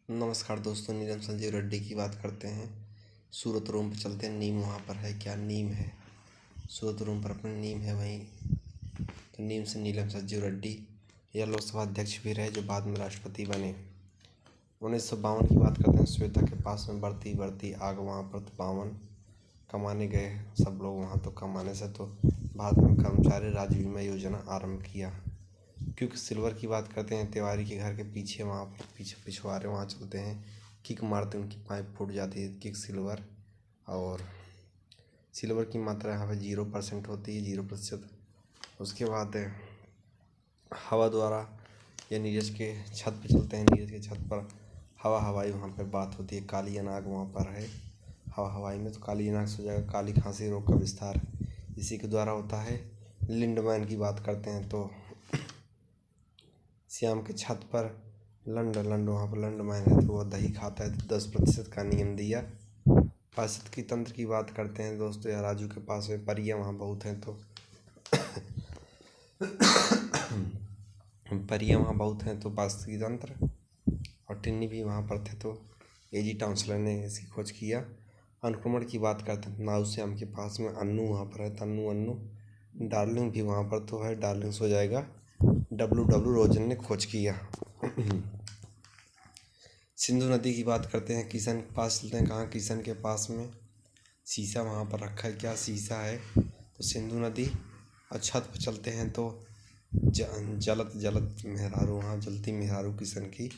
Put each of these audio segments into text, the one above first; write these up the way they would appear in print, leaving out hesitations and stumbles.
नमस्कार दोस्तों, नीलम संजीव रेड्डी की बात करते हैं। सूरत रूम पर चलते हैं। नीम वहाँ पर है, क्या नीम है? सूरत रूम पर अपनी नीम है वहीं। तो नीम से नीलम संजीव रेड्डी यह लोकसभा अध्यक्ष भी रहे, जो बाद में राष्ट्रपति बने। 1952 की बात करते हैं। श्वेता के पास में बढ़ती बढ़ती आग, वहाँ पर तो 52 कमाने गए सब लोग वहाँ। तो कमाने से तो भारत में कर्मचारी राज्य बीमा योजना आरंभ किया। क्योंकि सिल्वर की बात करते हैं, तिवारी के घर के पीछे, वहाँ पर पिछवाड़े वहाँ चलते हैं, किक मारते उनकी पाइप फूट जाती है। किक सिल्वर, और सिल्वर की मात्रा यहाँ पर 0% होती है, 0%। उसके बाद हवा द्वारा या नीरज के छत पर चलते हैं। नीरज के छत पर हवाई वहाँ पर बात होती है। काली अनाग वहाँ पर है। हवाई में तो काली अनाग से हो जाएगा। काली खांसी रोग का विस्तार इसी के द्वारा होता है। लिंडमैन की बात करते हैं तो श्याम के छत पर लंड वहाँ पर लंडमैन है, तो वह दही खाता है। तो 10% का नियम दिया। पारिस्थितिकी तंत्र की बात करते हैं दोस्तों, या राजू के पास में परियां वहाँ बहुत हैं, तो परियां वहाँ बहुत हैं, तो पारिस्थितिकी तंत्र और टिन्नी भी वहाँ पर थे, तो एजी टाउंसलर ने इसकी खोज किया। अनुक्रमण की बात करते हैं, नाउ श्याम के पास में अन्नू वहाँ पर है, तन्नू अन्नू। डार्लिंग भी वहाँ पर तो है, डार्लिंग्स हो जाएगा। डब्ल्यू रोजन ने खोज किया। सिंधु नदी की बात करते हैं। किशन के पास चलते हैं। कहाँ? किशन के पास में शीशा वहाँ पर रखा है, क्या शीशा है? तो सिंधु नदी। और छत पर चलते हैं तो जलत मेहरारू, वहाँ जलती मेहरारू किशन की।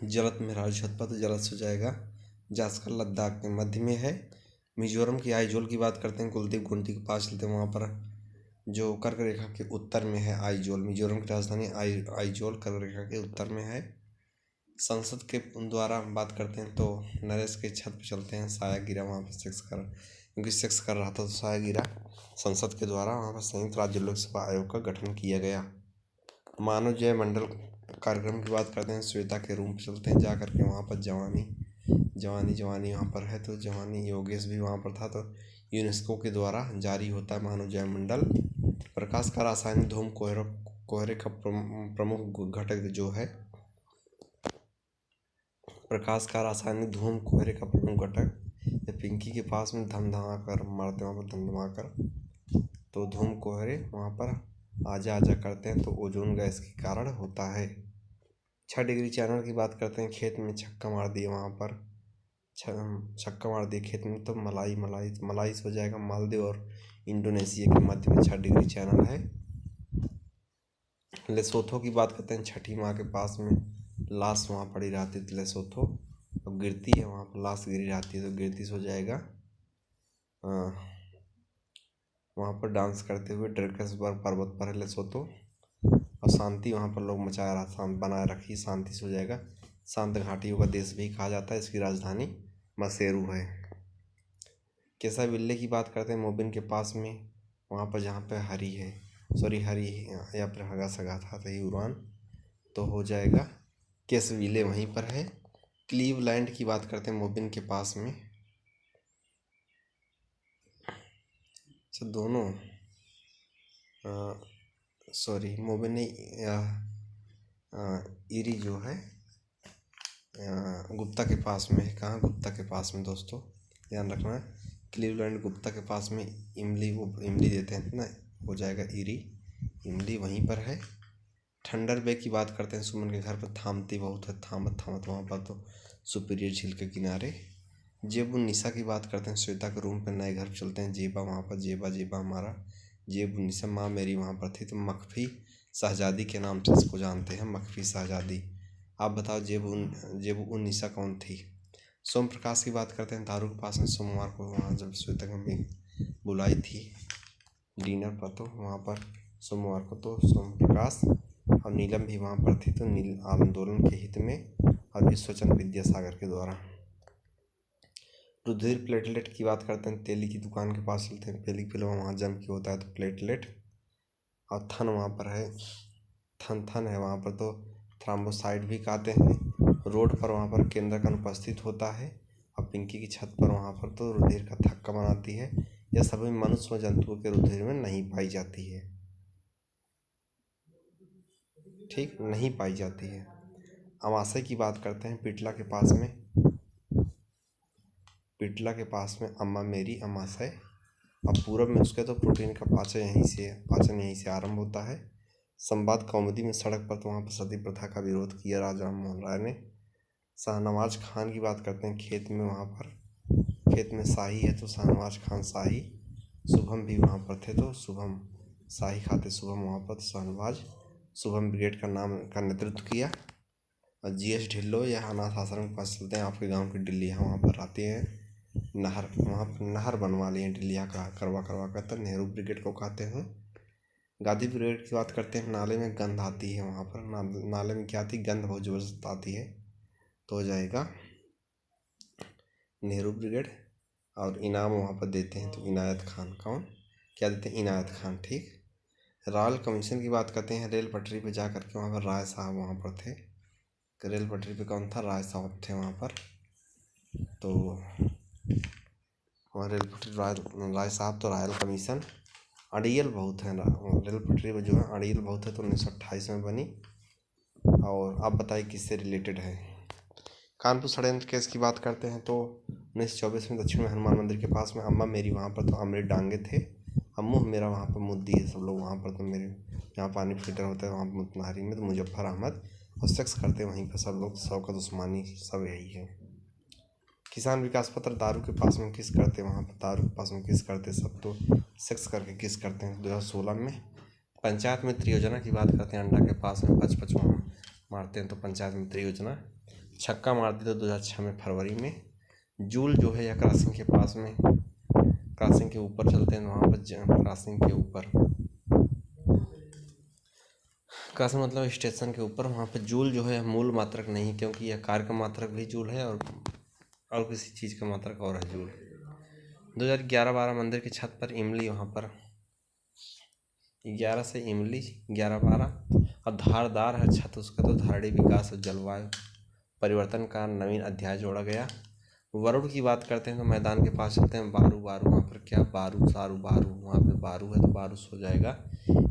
जलत मेहरारू छत पर, तो जलत हो जाएगा। जास्कर लद्दाख के मध्य में है। मिजोरम की आइजोल की बात करते हैं। कुलदीप गुंटी के पास चलते हैं, वहाँ पर जो कर्क रेखा के उत्तर में है आइजोल। मिजोरम की राजधानी आइजोल कर्क रेखा के उत्तर में है। संसद के द्वारा बात करते हैं तो नरेश के छत पर चलते हैं। साया गिरा वहाँ पर क्योंकि सेक्स कर रहा था, तो साया गिरा। संसद के द्वारा वहाँ पर संयुक्त राज्य लोकसेवा आयोग का गठन किया गया। मानव जय मंडल कार्यक्रम की बात करते हैं। श्वेता के रूम पर चलते हैं, जा करके वहाँ पर जवानी वहाँ पर है, तो जवानी योगेश भी वहाँ पर था। तो यूनेस्को के द्वारा जारी होता है मानव जय मंडल। प्रकाश का रासायनिक धूम कोहरे का प्रमुख घटक जो है। प्रकाश का रासायनिक धूम कोहरे का प्रमुख घटक। पिंकी के पास में धमधमाकर मारते वहाँ पर धमधमाकर, तो धूम कोहरे वहाँ पर आजा करते हैं, तो ओजोन गैस के कारण होता है। 6 डिग्री चैनल की बात करते हैं। खेत में छक्का मार दिए, वहाँ पर छक्का मार दिए खेत में, तो मलाई से हो जाएगा। मालदीव और इंडोनेशिया के मध्य में 6 डिग्री चैनल है। लेसोथो की बात करते हैं। छठी माँ के पास में लाश वहाँ पड़ी रहती है, लेसोथो। अब गिरती है, वहाँ पर लाश गिरी रहती है, तो गिरती से हो जाएगा। वहाँ पर डांस करते हुए ड्रेकसबर्ग पर्वत पर है लेसोथो। और शांति वहाँ पर लोग मचाया रहा, शांत बनाए रखी, शांति से हो जाएगा। शांत घाटियों का देश भी कहा जाता है। इसकी राजधानी मसेरू है। केसा विल्ले की बात करते हैं। मोबिन के पास में, वहाँ पर जहाँ पे हरी है, हरी या फिर हगा सगा था, सही उड़ान, तो हो जाएगा केस विले वहीं पर है। क्लीवलैंड की बात करते हैं। मोबिन के पास में दोनों मोबिन ने इरी जो है गुप्ता के पास में है। कहाँ? गुप्ता के पास में दोस्तों, ध्यान रखना है। क्लीवलैंड गुप्ता के पास में। इमली, वो इमली देते हैं ना, हो जाएगा इरी, इमली वहीं पर है। थंडर बे की बात करते हैं। सुमन के घर पर थामती बहुत है, थामत वहाँ पर, तो सुपीरियर झील के किनारे। जेबू निशा की बात करते हैं। श्वेता के रूम पर नए घर पर चलते हैं। जेबा वहाँ पर, जेबा हमारा। जेबू निशा माँ मेरी वहाँ पर थी, तो मख्फी शहजादी के नाम से इसको जानते हैं, मख्फी शहजादी। आप बताओ जेबू निशा कौन थी? सोम प्रकाश की बात करते हैं। दारू के पास में सोमवार को वहाँ जब श्वेता ने बुलाई थी डिनर पर, तो वहाँ पर सोमवार को तो सोम प्रकाश और नीलम भी वहाँ पर थी, तो नील आंदोलन के हित में और ईश्वरचंद्र विद्यासागर के द्वारा। रुधिर प्लेटलेट की बात करते हैं। तेली की दुकान के पास चलते हैं। तेली फिल्म वहाँ जम के होता है, तो प्लेटलेट। और थन वहाँ पर है, थन है वहाँ पर, तो थ्राम्बोसाइड भी कहते हैं। रोड पर वहाँ पर केंद्रक अनुपस्थित होता है। और पिंकी की छत पर वहाँ पर तो रुधिर का थक्का बनाती है। यह सभी मनुष्य व जंतुओं के रुधिर में नहीं पाई जाती है, ठीक, नहीं पाई जाती है। अमाशय की बात करते हैं पिटला के पास में, पिटला के पास में अम्मा मेरी अमाशय। अब पूरब में उसके तो प्रोटीन का पाचन यहीं से आरंभ होता है। संवाद कौमुदी में सड़क पर तो वहाँ पर सती प्रथा का विरोध किया राजा राममोहन राय ने। शाहनवाज खान की बात करते हैं, खेत में वहाँ पर खेत में शाही है तो शाहनवाज खान शाही। शुभम भी वहाँ पर थे तो शुभम शाही खाते शुभम वहाँ पर शाहनवाज शुभम ब्रिगेड का नेतृत्व किया। और GS ढिल्लो या अनाथ आश्रम के पास चलते हैं, आपके गांव की डिल्लियाँ वहाँ पर आती हैं, नहर वहाँ पर नहर बनवा ली है डिल्लियाँ का करवा कर, तो नेहरू ब्रिगेड को कहते हैं। गांधी ब्रिगेड की बात करते हैं, नाले में गंध आती है वहाँ पर, नाले में क्या आती है, गंध बहुत ज़बरदस्त आती है, तो हो जाएगा नेहरू ब्रिगेड। और इनाम वहाँ पर देते हैं तो इनायत खान, कौन क्या देते हैं, इनायत खान, ठीक। रॉयल कमीशन की बात करते हैं, रेल पटरी पे जा करके वहाँ पर राय साहब वहाँ पर थे, रेल पटरी पे कौन था, राय साहब थे वहाँ पर। तो वहाँ रेल पटरी राय साहब तो रॉयल कमीशन। अड़ियल बहुत है रेल पटरी पे जो है, अड़ियल बहुत है, तो 1928 में बनी। और आप बताइए किससे रिलेटेड है। कानपुर षड्यंत्र केस की बात करते हैं तो 1924 में दक्षिण में हनुमान मंदिर के पास में अम्मा मेरी वहाँ पर तो अमृत डांगे थे, अम्मू मेरा वहाँ पर मुद्दी है सब लोग वहाँ पर, तो मेरे जहाँ पानी फिल्टर होता है वहाँ पर मुतनाहरी में तो मुजफ्फर अहमद, और सेक्स करते हैं वहीं पर सब लोग, शौकत उस्मानी, सब यही है। किसान विकास पत्र दारू के पास में किस करते हैं, वहाँ पर दारू के पास में किस करते, सब तो सेक्स करके किस करते हैं 2016 में। पंचायत मित्र योजना की बात करते हैं, अंडा के पास में पच वहाँ मारते हैं तो पंचायत मित्र योजना। छक्का मारते थे 2006 में फरवरी में। जूल जो है या क्रॉसिंग के पास में, क्रॉसिंग के ऊपर चलते हैं वहाँ पर, क्रॉसिंग के ऊपर, क्रॉसिंग मतलब स्टेशन के ऊपर, वहाँ पर जूल जो है मूल मात्रक नहीं, क्योंकि यह कार्य का मात्रक भी जूल है और किसी चीज़ का मात्रक और है जूल। 2011-12 मंदिर की छत पर इमली, वहाँ पर 11 से इमली 11-12, और धारदार है छत उसका तो धारणी विकास और जलवायु परिवर्तन का नवीन अध्याय जोड़ा गया। वरुण की बात करते हैं तो मैदान के पास चलते हैं, बारू वहाँ पर क्या, बारू सारू बारू, वहाँ पे बारू है तो बारूस हो जाएगा।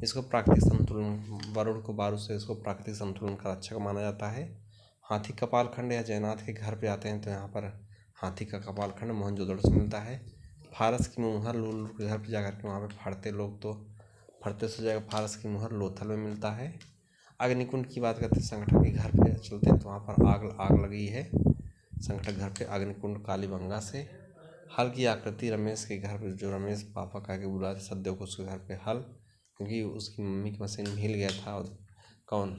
इसको प्राकृतिक संतुलन, वरुण को बारू से इसको प्राकृतिक संतुलन का रक्षक माना जाता है। हाथी कपाल खंड या जयनाथ के घर पे आते हैं तो यहाँ पर हाथी का कपाल खंड मोहनजोदड़ो से मिलता है। फारस की मुहर लूल के घर पे जाकर के वहाँ पे फाड़ते लोग तो फटते से जाएगा, फारस की मुहर लोथल में मिलता है। अग्निकुंड की बात करते हैं, संगठन के घर पे चलते हैं तो वहाँ पर आग लगी है संगठन घर पे, अग्निकुंड कालीबंगा से। हल की आकृति रमेश के घर पे, जो रमेश पापा कह के बुलाते सत्यदेव को उसके घर पे हल, क्योंकि उसकी मम्मी की मशीन हिल गया था। और कौन,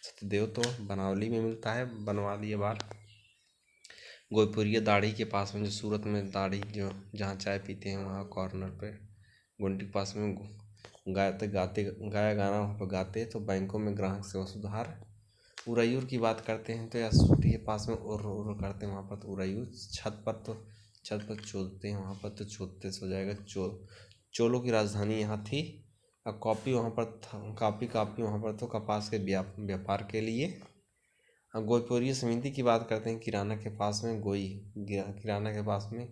सत्यदेव तो बनावली में मिलता है, बनवा लिए बार। गोईपुरिया दाढ़ी के पास में, जो सूरत में दाढ़ी जो जहाँ चाय पीते हैं वहाँ कॉर्नर पे, गुंडी के पास में गाया गाना वहाँ पर गाते, तो बैंकों में ग्राहक सेवा सुधार। उरैयूर की बात करते हैं तो या सूटी के पास में उर करते हैं वहाँ पर, तो उरैयूर। छत पर चोदते हैं वहाँ पर, तो चोदते से हो जाएगा चोलों की राजधानी यहाँ थी। और कॉपी वहाँ पर था, कापी वहाँ पर तो कपास के व्यापार के लिए। गोईपुरिया समिति की बात करते हैं, किराना के पास में किराना के पास में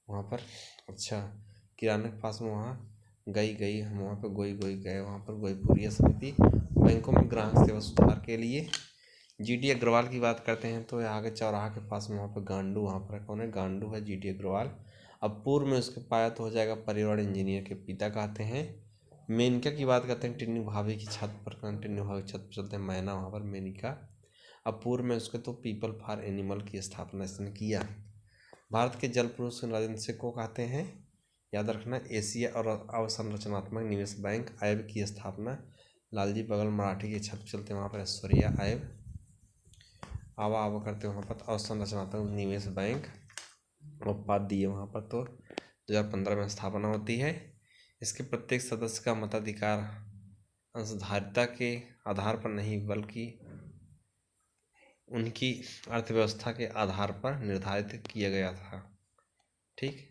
वहाँ पर, अच्छा किराना के पास में वहाँ गई हम वहाँ पर गोई गए वहाँ पर, गोईपुरिया समिति। बैंकों में ग्राहक सेवा सुधार के लिए। GD अग्रवाल की बात करते हैं तो आगे चौराहा के पास में वहाँ पर गांडू, वहाँ पर कौन है, गांडू है GD अग्रवाल। अब पूर्व में उसके पाया तो हो जाएगा पर्यावरण इंजीनियर के पिता कहते हैं। मेनका की बात करते हैं, टिन्नी भाभी की छत पर, टिन्नी भाभी की छत पर चलते हैं, मैना वहाँ पर मेनिका। अब पूर्व में उसके तो पीपल फॉर एनिमल की स्थापना इसने किया। भारत के जल पुरुष राजेंद्र सिंह को कहते हैं, याद रखना। एशिया और अवसंरचनात्मक निवेश बैंक ऐब की स्थापना लालजी बगल मराठी की छत चलते हैं वहाँ पर ऐश्वर्या ऐब। आवा करते हैं वहाँ पर अवसंरचनात्मक निवेश बैंक, और पाद दिए वहाँ पर, तो 2015 में स्थापना होती है। इसके प्रत्येक सदस्य का मताधिकार अंशधारिता के आधार पर नहीं बल्कि उनकी अर्थव्यवस्था के आधार पर निर्धारित किया गया था, ठीक।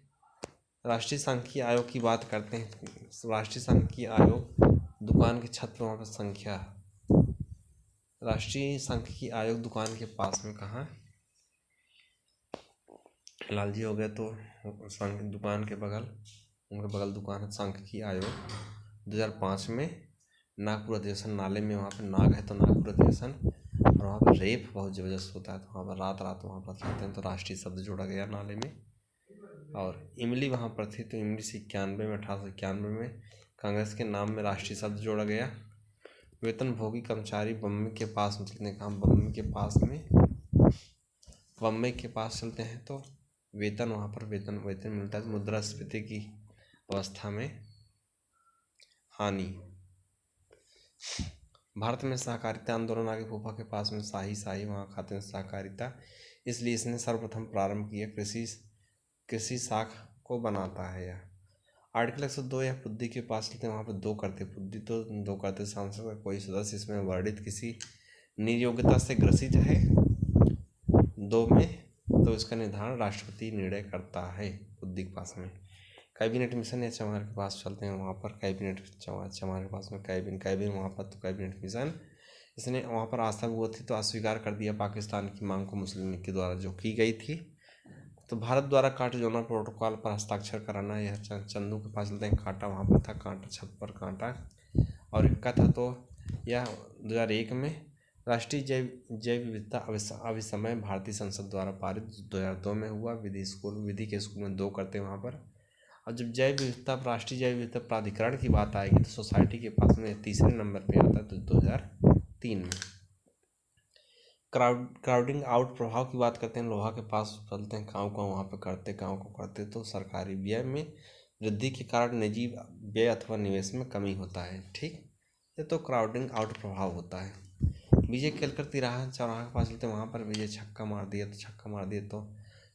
राष्ट्रीय सांख्यिकी आयोग की बात करते हैं, राष्ट्रीय सांख्यिकी आयोग दुकान की छत पर वहाँ पर संख्या, राष्ट्रीय सांख्यिकी आयोग दुकान के पास में कहाँ, लालजी हो गया तो दुकान के बगल, उनके बगल दुकान है सांख्यिकी आयोग। 2005 में नागपुर अधिवेशन, नाले में वहाँ पर नाग है तो नागपुर अधिवेशन। और वहाँ पर रेप बहुत ज़बरदस्त होता है, तो वहाँ पर रात रात वहाँ पर चलते हैं, तो राष्ट्रीय शब्द जोड़ा गया नाले में। और इमली वहाँ पर थी, तो इमली से 1891 में कांग्रेस के नाम में राष्ट्रीय शब्द जोड़ा गया। वेतनभोगी कर्मचारी बम्बई के पास में चलते हैं, कहाँ बम्बई के पास चलते हैं, तो वेतन वहाँ पर वेतन मिलता है। मुद्रास्फीति की अवस्था में हानि। भारत में सहकारिता आंदोलन आगे फूफा के पास में शाही वहाँ खाते हैं सहकारिता, इसलिए इसने सर्वप्रथम प्रारंभ किया कृषि शाख को बनाता है यह। आर्टिकल 102 यह पुद्दी के पास चलते हैं, वहाँ पर दो करते सांसद का कोई सदस्य इसमें वर्णित किसी नियोग्यता से ग्रसित है 2 में, तो इसका निर्धारण राष्ट्रपति निर्णय करता है। पुद्दी के पास में कैबिनेट मिशन या चमार के पास चलते हैं, वहाँ पर चमार के पास में कैबिन वहाँ पर, तो कैबिनेट मिशन इसने वहाँ पर आस्था हुआ थी, तो अस्वीकार कर दिया पाकिस्तान की मांग को मुस्लिम लीग के द्वारा जो की गई थी। तो भारत द्वारा कार्टाजोना प्रोटोकॉल पर हस्ताक्षर कराना, यह चंदू के पास चलते हैं, कांटा वहाँ पर था, कांटा छत पर कांटा और इक्का था, तो यह 2001 में राष्ट्रीय जैव विविधता अभिसमय भारतीय संसद द्वारा पारित 2002 में हुआ। विधि के स्कूल में 2 करते हैं वहाँ पर। और जब राष्ट्रीय जैव विविधता प्राधिकरण की बात आएगी, तो सोसाइटी के पास में 3रे नंबर पे आता है, तो 2003 में। क्राउडिंग आउट प्रभाव की बात करते हैं, लोहा के पास चलते हैं, गाँव को वहाँ पर करते, तो सरकारी व्यय में वृद्धि के कारण निजी व्यय अथवा निवेश में कमी होता है। ठीक, ये तो क्राउडिंग आउट प्रभाव होता है। विजय केलकर चौराहा के पास चलते हैं, वहाँ पर विजय छक्का मार दिया, तो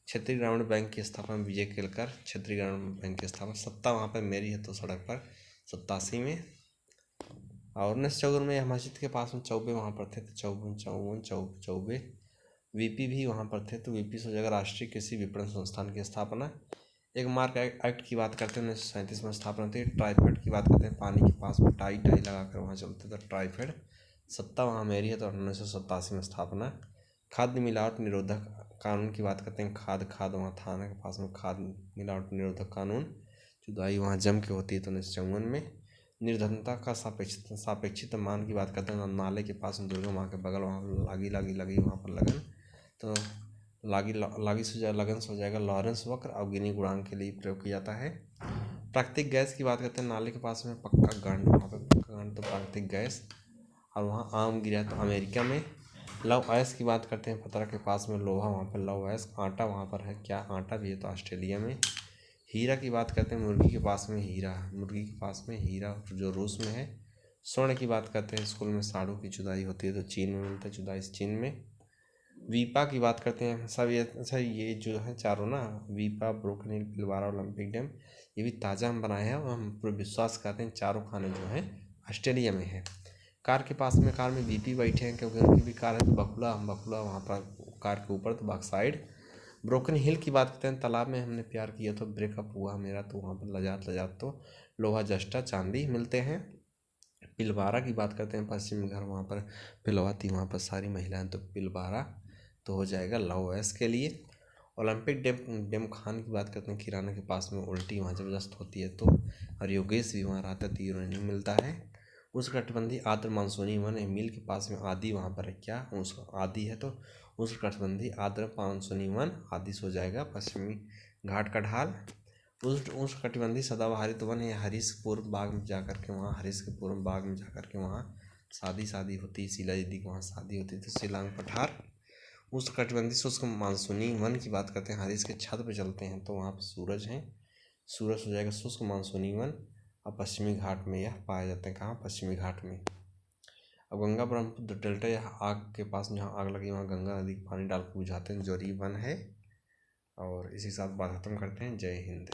क्षेत्रीय ग्रामीण बैंक की स्थापना विजय केलकर, क्षेत्रीय ग्रामीण बैंक की स्थापना। सत्ता वहाँ पर मेरी है, तो सड़क पर 87 में। और 1954 में मस्जिद के पास में चौबे वहाँ पर थे, तो चौबे वीपी भी वहाँ पर थे, तो वीपी से हो जाएगा राष्ट्रीय कृषि विपणन संस्थान की स्थापना। एक मार्क एक्ट की बात करते हैं, 1937 में स्थापना होती है। ट्राइफेड की बात करते हैं, पानी के पास में टाई लगा कर वहाँ चलते, तो ट्राइफेड। सत्ता वहाँ मेरी है, तो 1987 में स्थापना। खाद्य मिलावट निरोधक कानून की बात करते हैं, खाद वहाँ थाना के पास में खाद मिलावट निरोधक कानून, जुदाई वहाँ जम के होती है, तो 1954 में। निर्धनता का सापेक्षित मान की बात करते हैं, नाले के पास में दुर्गा माँ के बगल वहाँ लगी वहाँ पर लगन, तो लगन से हो जाएगा लॉरेंस वक्र और गिनी गुणांक के लिए प्रयोग किया जाता है। प्राकृतिक गैस की बात करते हैं, नाले के पास में पक्का गंड, वहाँ पर पक्का गंड, तो प्राकृतिक गैस। और वहाँ आम गिरा, तो अमेरिका में। लव अयस्क की बात करते हैं, पतरा के पास में लोहा, वहाँ पर लव अयस्क। आटा वहाँ पर है, क्या आटा भी है, तो ऑस्ट्रेलिया में। हीरा की बात करते हैं, मुर्गी के पास में हीरा, जो रूस में है। स्वर्ण की बात करते हैं, स्कूल में साड़ू की जुदाई होती है, तो चीन में मिलता है, जुदाई चीन में। वीपा की बात करते हैं सब, ये जो है चारों ना, वीपा, ब्रोकन हिल, पिलवारा, ओलंपिक डैम, ये भी ताज़ा हम बनाए हैं, और हम पूरे विश्वास करते हैं चारों खाने जो हैं ऑस्ट्रेलिया में है। कार के पास में, कार में वीपी बैठे हैं, क्योंकि उनकी भी कार है, तो बकुला वहाँ पर कार के ऊपर, तो बॉक्साइड। ब्रोकन हिल की बात करते हैं, तालाब में हमने प्यार किया तो ब्रेकअप हुआ मेरा, तो वहाँ पर लजात तो लोहा जस्टा चांदी मिलते हैं। पिलवारा की बात करते हैं, पश्चिमी घर वहाँ पर पिलवाती, वहाँ पर सारी महिलाएं, तो पिलवारा तो हो जाएगा लव एस के लिए। ओलंपिक डैम खान की बात करते हैं, किराना के पास में, उल्टी वहाँ ज़बरदस्त होती है, तो। और योगेश भी वहाँ रहता है, तो यूरेनियम मिलता है। उष्णकटिबंधीय आर्द्र मानसूनी वन है, मिल के पास में आदि, वहाँ पर है क्या, आदि है, तो उष्णकटिबंधीय आर्द्र मानसूनी वन आदि से हो जाएगा पश्चिमी घाट का ढाल। उष्णकटिबंधीय सदाबहारी तो वन है, हरीशपुर बाग में जाकर के वहाँ शादी होती है, शीला दीदी की वहाँ शादी होती है, तो शिलांग पठार। उष्णकटिबंधीय शुष्क मानसूनी वन की बात करते हैं, हरीश के छत पे चलते हैं, तो वहाँ पर सूरज हो जाएगा शुष्क मानसूनी वन। और पश्चिमी घाट में यह पाए जाते हैं, कहाँ, पश्चिमी घाट में। अब गंगा ब्रह्मपुत्र डेल्टा, यह आग के पास जहाँ आग लगी वहाँ गंगा नदी के पानी डाल के बुझाते हैं, जोरी वन है। और इसी साथ बात खत्म करते हैं। जय हिंद।